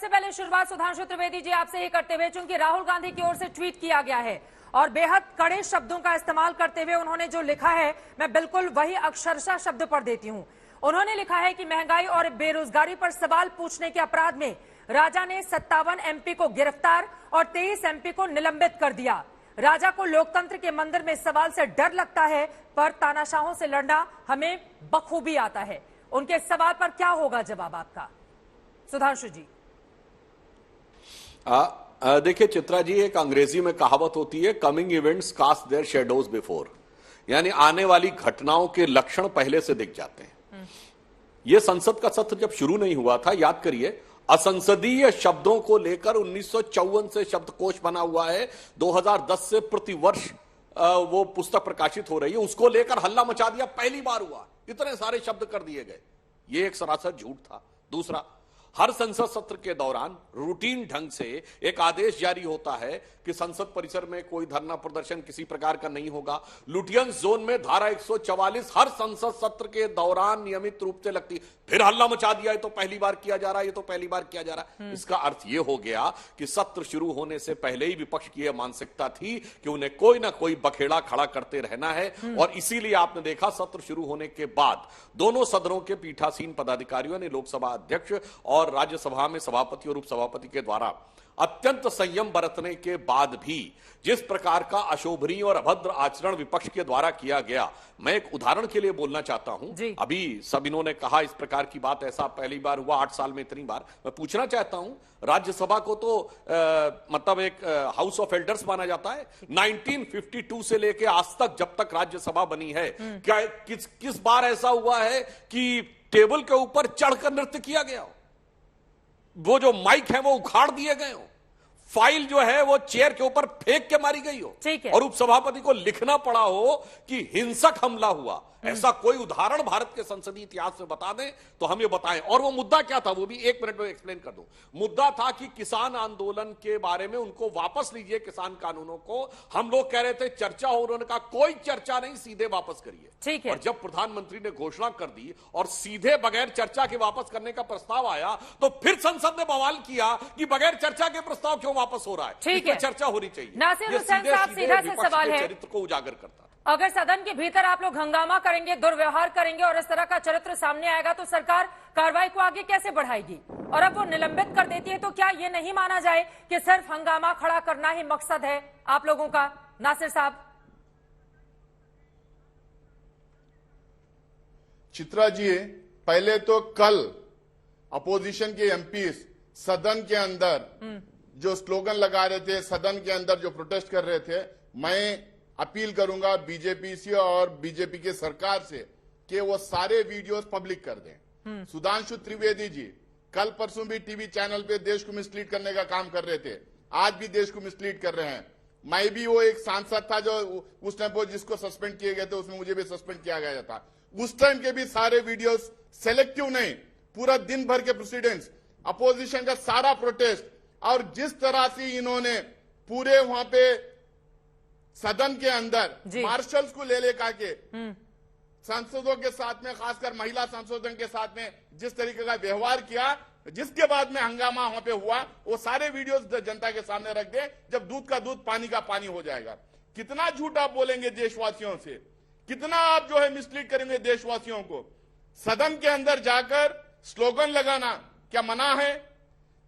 सबसे पहले शुरुआत सुधांशु त्रिवेदी जी आपसे ही करते हुए, चूंकि राहुल गांधी की ओर से ट्वीट किया गया है और बेहद कड़े शब्दों का इस्तेमाल करते हुए उन्होंने जो लिखा है, मैं बिल्कुल वही अक्षरशः शब्द पढ़ देती हूं। उन्होंने लिखा है कि महंगाई और बेरोजगारी पर सवाल पूछने के अपराध में राजा ने 57 एमपी को गिरफ्तार और 23 एमपी को निलंबित कर दिया। राजा को लोकतंत्र के मंदिर में सवाल से डर लगता है, पर तानाशाहों से लड़ना हमें बखूबी आता है। उनके सवाल पर क्या होगा जवाब आपका, सुधांशु जी? देखिए चित्रा जी, एक अंग्रेजी में कहावत होती है, coming events cast their shadows before, यानी आने वाली घटनाओं के लक्षण पहले से दिख जाते हैं। यह संसद का सत्र जब शुरू नहीं हुआ था, याद करिए, असंसदीय शब्दों को लेकर 1954 से शब्दकोश बना हुआ है, 2010 से प्रतिवर्ष वो पुस्तक प्रकाशित हो रही है, उसको लेकर हल्ला मचा दिया, पहली बार हुआ, इतने सारे शब्द कर दिए गए। ये एक सरासर झूठ था। दूसरा, हर संसद सत्र के दौरान रूटीन ढंग से एक आदेश जारी होता है कि संसद परिसर में कोई धरना प्रदर्शन किसी प्रकार का नहीं होगा। लुटियंस जोन में धारा 144 हर संसद सत्र के दौरान नियमित रूप से लगती। फिर हल्ला मचा दिया, ये तो पहली बार किया जा रहा है, ये तो पहली बार किया जा रहा है। इसका अर्थ यह हो गया कि सत्र शुरू होने से पहले ही विपक्ष की यह मानसिकता थी कि उन्हें कोई ना कोई बखेड़ा खड़ा करते रहना है। और इसीलिए आपने देखा सत्र शुरू होने के बाद दोनों सदनों के पीठासीन पदाधिकारियों ने लोकसभा अध्यक्ष और राज्यसभा में सभापति और उपसभापति के द्वारा अत्यंत संयम बरतने के बाद भी जिस प्रकार का अशोभनीय और अभद्र आचरण विपक्ष के द्वारा किया गया, मैं एक उदाहरण के लिए बोलना चाहता हूं। अभी सब इन्होंने कहा इस प्रकार की बात ऐसा पहली बार हुआ 8 साल में इतनी बार। मैं पूछना चाहता हूं, राज्यसभा को तो मतलब एक हाउस ऑफ एल्डर्स माना जाता है। 1952 से लेकर आज तक जब तक राज्यसभा बनी है, क्या किस बार ऐसा हुआ है कि टेबल के ऊपर चढ़कर नृत्य किया गया हो, वो जो माइक है वो उखाड़ दिए गए हो, फाइल जो है वो चेयर के ऊपर फेंक के मारी गई हो, और उपसभापति को लिखना पड़ा हो कि हिंसक हमला हुआ? ऐसा कोई उदाहरण भारत के संसदीय इतिहास में बता दें तो हम ये बताएं। और वो मुद्दा क्या था, वो भी 1 मिनट में एक्सप्लेन कर दूं। मुद्दा था कि किसान आंदोलन के बारे में उनको वापस लीजिए, किसान कानूनों को। हम लोग कह रहे थे चर्चा हो, उन्होंने कहा कोई चर्चा नहीं, सीधे वापस करिए। ठीक है। और जब प्रधानमंत्री ने घोषणा कर दी और सीधे बगैर चर्चा के वापस करने का प्रस्ताव आया, तो फिर संसद ने बवाल किया कि बगैर चर्चा के प्रस्ताव क्यों वापस हो रहा है। ठीक है, चर्चा होनी चाहिए। नासिर हुसैन साहब, सीधा से सवाल है, चरित्र को उजागर करता। अगर सदन के भीतर आप लोग हंगामा करेंगे, दुर्व्यवहार करेंगे और इस तरह का चरित्र सामने आएगा तो सरकार कार्रवाई को आगे कैसे बढ़ाएगी? और अब वो निलंबित कर देती है तो क्या ये नहीं माना जाए कि सिर्फ हंगामा खड़ा करना ही मकसद है आप लोगों का? नासिर साहब। चित्रा जी, पहले तो कल अपोजिशन के एमपीज सदन के अंदर जो स्लोगन लगा रहे थे, सदन के अंदर जो प्रोटेस्ट कर रहे थे, मैं अपील करूंगा बीजेपी से और बीजेपी के सरकार से कि वो सारे वीडियोस पब्लिक कर दें। सुधांशु त्रिवेदी जी कल परसों भी टीवी चैनल पे देश को मिसलीड करने का काम कर रहे थे, आज भी देश को मिसलीड कर रहे हैं। मैं भी वो एक सांसद था जो उस टाइम पर जिसको सस्पेंड किए गए थे, उसमें मुझे भी सस्पेंड किया गया था। उस टाइम के भी सारे वीडियोस सेलेक्टिव नहीं, पूरा दिन भर के प्रोसीडेंट्स, अपोजिशन का सारा प्रोटेस्ट, और जिस तरह से इन्होंने पूरे वहां पे सदन के अंदर मार्शल्स को ले लेकर के सांसदों के साथ में, खासकर महिला सांसदों के साथ में जिस तरीके का व्यवहार किया, जिसके बाद में हंगामा वहां पे हुआ, वो सारे वीडियोस जनता के सामने रख दे। जब दूध का दूध पानी का पानी हो जाएगा। कितना झूठ आप बोलेंगे देशवासियों से, कितना आप जो है मिसलीड करेंगे देशवासियों को। सदन के अंदर जाकर स्लोगन लगाना क्या मना है?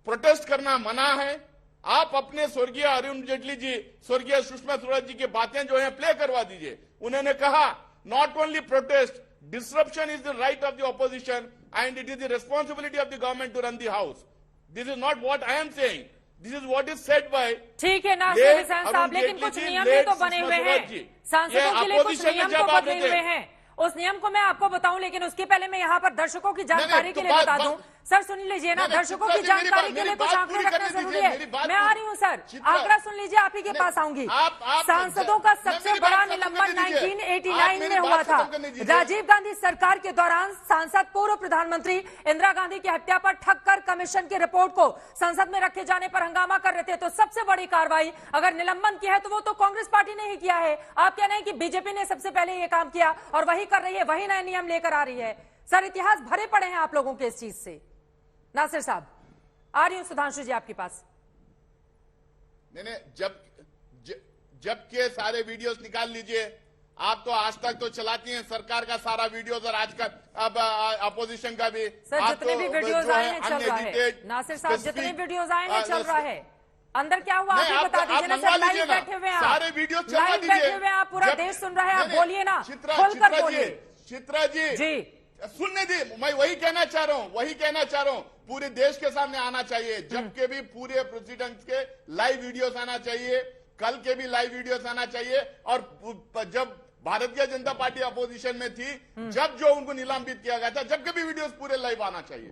प्रोटेस्ट करना मना है? आप अपने स्वर्गीय अरुण जेटली जी, स्वर्गीय सुषमा स्वराज जी की बातें जो है प्ले करवा दीजिए। उन्होंने कहा not only protest, disruption is the right of the opposition and it is the responsibility of the government to run the house. This is not what I am saying, this is what is said by. ठीक है नासिर हुसैन साहब, लेकिन कुछ नियम भी तो बने हुए हैं, सांसदों के लिए कुछ नियम तो बने हुए हैं। उस नियम को मैं आपको बताऊं, लेकिन उसके पहले मैं यहाँ पर दर्शकों की जानकारी के लिए बता दूं। सर सुन लीजिए ना, दर्शकों की जानकारी के लिए कुछ आंकड़े रखना जरूरी है। मैं आ रही हूँ सर, आंकड़ा सुन लीजिए, आप ही के पास आऊंगी। सांसदों का सबसे बड़ा निलंबन 1989 में हुआ था। राजीव गांधी सरकार के दौरान सांसद पूर्व प्रधानमंत्री इंदिरा गांधी की हत्या पर ठक्कर कमीशन की रिपोर्ट को संसद में रखे जाने पर हंगामा कर रहे थे। तो सबसे बड़ी कार्रवाई अगर निलंबन की है तो वो तो कांग्रेस पार्टी ने ही किया है। आप कह रहे हैं कि बीजेपी ने सबसे पहले ये काम किया और वही कर रही है, वही नए नियम लेकर आ रही है। सर इतिहास भरे पड़े हैं आप लोगों के इस चीज से। नासिर साहब। आ रही हूं सुधांशु जी आपके पास। नहीं, जब के सारे वीडियोस निकाल लीजिए। आप तो आज तक तो चलाती हैं सरकार का सारा वीडियोस, और आज का अब अपोजिशन का भी। सर जितने भी वीडियोस आए हैं चल रहा है, नासिर साहब जितने वीडियोस आए हैं चल रहा है। अंदर क्या हुआ आप बता दीजिए ना सर, लाइव बैठे हुए हैं, सारे वीडियो लाइव बैठे हुए हैं आप, पूरा देश सुन रहा है, आप बोलिए ना, खोलकर बोलिए। चित्रा जी सुनने दी, मैं वही कहना चाह रहा हूँ, पूरे देश के सामने आना चाहिए। जब के भी पूरे प्रेसिडेंट के लाइव वीडियोस आना चाहिए, कल के भी लाइव वीडियोस आना चाहिए। और जब भारतीय जनता पार्टी अपोजिशन में थी, जब जो उनको निलंबित किया गया था, जब के भी वीडियोस पूरे लाइव आना चाहिए।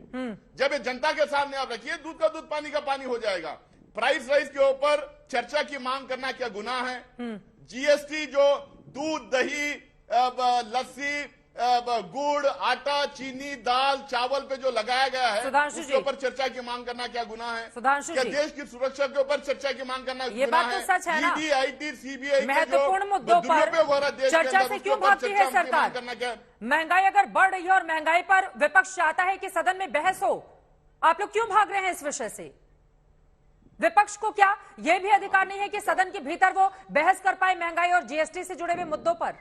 जब ये जनता के सामने आप रखिए, दूध का दूध पानी का पानी हो जाएगा। प्राइस राइस के ऊपर चर्चा की मांग करना क्या गुनाह है? जीएसटी जो दूध, दही, लस्सी, गुड़, आटा, चीनी, दाल, चावल पे जो लगाया गया है, उसके ऊपर चर्चा की मांग करना क्या गुनाह है? क्या देश की सुरक्षा के ऊपर चर्चा की मांग करना ये बात तो सच है ना? ईडी, आईटी, सीबीआई महत्वपूर्ण मुद्दों पर चर्चा से क्यों भागती है सरकार? महंगाई अगर बढ़ रही है और महंगाई पर विपक्ष चाहता है कि सदन में बहस हो, आप लोग क्यों भाग रहे हैं इस विषय से? विपक्ष को क्या यह भी अधिकार नहीं है कि सदन के भीतर वो बहस कर पाए महंगाई और जीएसटी से जुड़े हुए मुद्दों पर?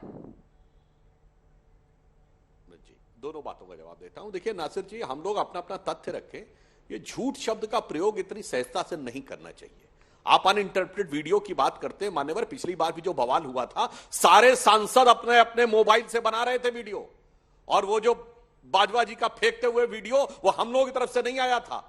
दोनों बातों का जवाब देता हूं। देखिए नासिर जी, हम लोग अपना अपना तथ्य रखें, ये झूठ शब्द का प्रयोग इतनी सहजता से नहीं करना चाहिए। आप अनइंटरप्रेटेड वीडियो की बात करते हैं मान्यवर, पिछली बार भी जो बवाल हुआ था, सारे सांसद अपने अपने मोबाइल से बना रहे थे वीडियो, और वो जो बाजवा जी का फेंकते हुए वीडियो वो हम लोगों की तरफ से नहीं आया था,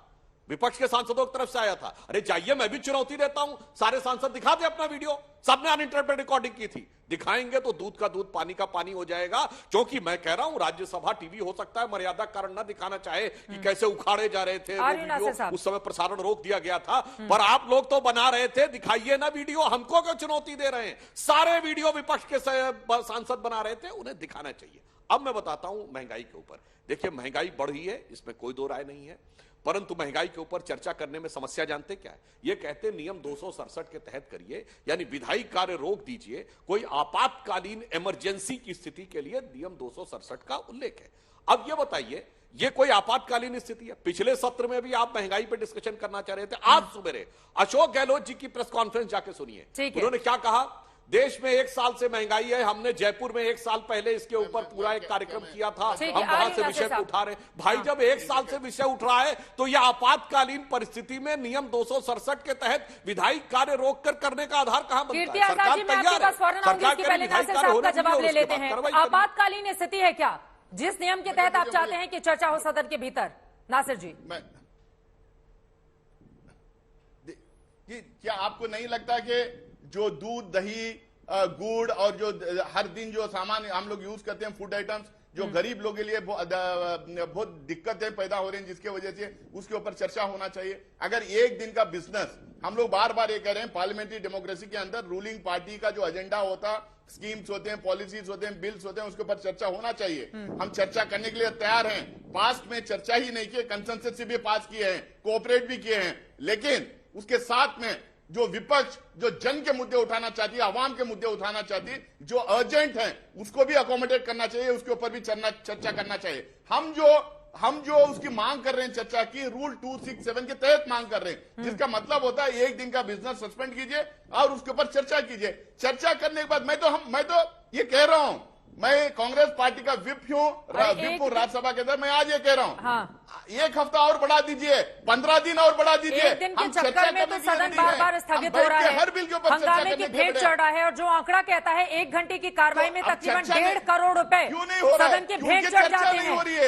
विपक्ष के सांसदों की तरफ से आया था। अरे जाइए, मैं भी चुनौती देता हूं, सारे सांसद दिखा दे अपना वीडियो, सबने अनइंटरप्रेटेड रिकॉर्डिंग की थी, दिखाएंगे तो दूध का दूध पानी का पानी हो जाएगा। क्योंकि मैं कह रहा हूं, राज्यसभा टीवी हो सकता है मर्यादा कारण ना दिखाना चाहे कि कैसे उखाड़े जा रहे थे वो वीडियो, उस समय प्रसारण रोक दिया गया था, पर आप लोग तो बना रहे थे, दिखाइए ना वीडियो, हमको क्यों चुनौती दे रहे हैं? सारे वीडियो विपक्ष के सांसद बना रहे थे, उन्हें दिखाना चाहिए। अब मैं बताता हूं महंगाई के ऊपर। देखिए महंगाई बढ़ी है, इसमें कोई दो राय नहीं है, परंतु महंगाई के ऊपर चर्चा करने में समस्या जानते क्या है? ये कहते नियम 267 के तहत करिए, यानी विधायी कार्य रोक दीजिए, कोई आपातकालीन इमरजेंसी की स्थिति के लिए नियम 267 का उल्लेख है। अब ये बताइए, ये कोई आपातकालीन स्थिति है? पिछले सत्र में भी आप महंगाई पे डिस्कशन करना चाह रहे थे, आज सुबह अशोक गहलोत जी की प्रेस कॉन्फ्रेंस जाके सुनिए, उन्होंने क्या कहा? देश में 1 साल से महंगाई है, हमने जयपुर में 1 साल पहले इसके ऊपर पूरा एक कार्यक्रम किया था, हम वहां से विषय को उठा रहे हैं। भाई जब 1 साल से विषय उठ रहा है तो यह आपातकालीन परिस्थिति में नियम 267 के तहत विधायी कार्य रोककर करने का आधार कहां बनता है? सरकार तैयार है, सरकार का जवाब ले लेते हैं। आपातकालीन स्थिति है क्या जिस नियम के तहत आप चाहते हैं कि चर्चा हो सदन के भीतर? नासिर जी, क्या आपको नहीं लगता कि जो दूध, दही, गुड़ और जो हर दिन जो सामान हम लोग यूज करते हैं, फूड आइटम्स, जो गरीब लोगों के लिए बहुत दिक्कतें पैदा हो रही हैं, जिसके वजह से उसके ऊपर चर्चा होना चाहिए। अगर एक दिन का बिजनेस, हम लोग बार बार ये कह रहे हैं, पार्लियामेंट्री डेमोक्रेसी के अंदर रूलिंग पार्टी का जो एजेंडा होता, स्कीम्स होते हैं, पॉलिसीज होते हैं, बिल्स होते हैं, उसके ऊपर चर्चा होना चाहिए। हम चर्चा करने के लिए तैयार हैं। पास्ट में चर्चा ही नहीं की, कंसेंसस से भी पास किए हैं, कोऑपरेट भी किए हैं, लेकिन उसके साथ में जो विपक्ष जो जन के मुद्दे उठाना चाहती है, आवाम के मुद्दे उठाना चाहती है, जो अर्जेंट है, उसको भी अकोमोडेट करना चाहिए, उसके ऊपर भी चर्चा करना चाहिए। हम जो उसकी मांग कर रहे हैं चर्चा की, रूल 267 के तहत मांग कर रहे हैं, जिसका मतलब होता है 1 दिन का बिजनेस सस्पेंड कीजिए और उसके ऊपर चर्चा कीजिए। चर्चा करने के बाद मैं तो ये कह रहा हूं, मैं कांग्रेस पार्टी का विप हूं राज्यसभा के अंदर, मैं आज ये कह रहा हूं, हाँ। 1 हफ्ता और बढ़ा दीजिए, 15 दिन और बढ़ा दीजिए। एक दिन के चक्कर में तो सदन बार बार स्थगित हो रहा है, हर बिल के ऊपर हंगामे की भेंट चढ़ रहा है, और जो आंकड़ा कहता है 1 घंटे की कार्रवाई में तकरीबन 1.5 करोड़ रुपए सदन के भेंट चढ़ जाते हैं।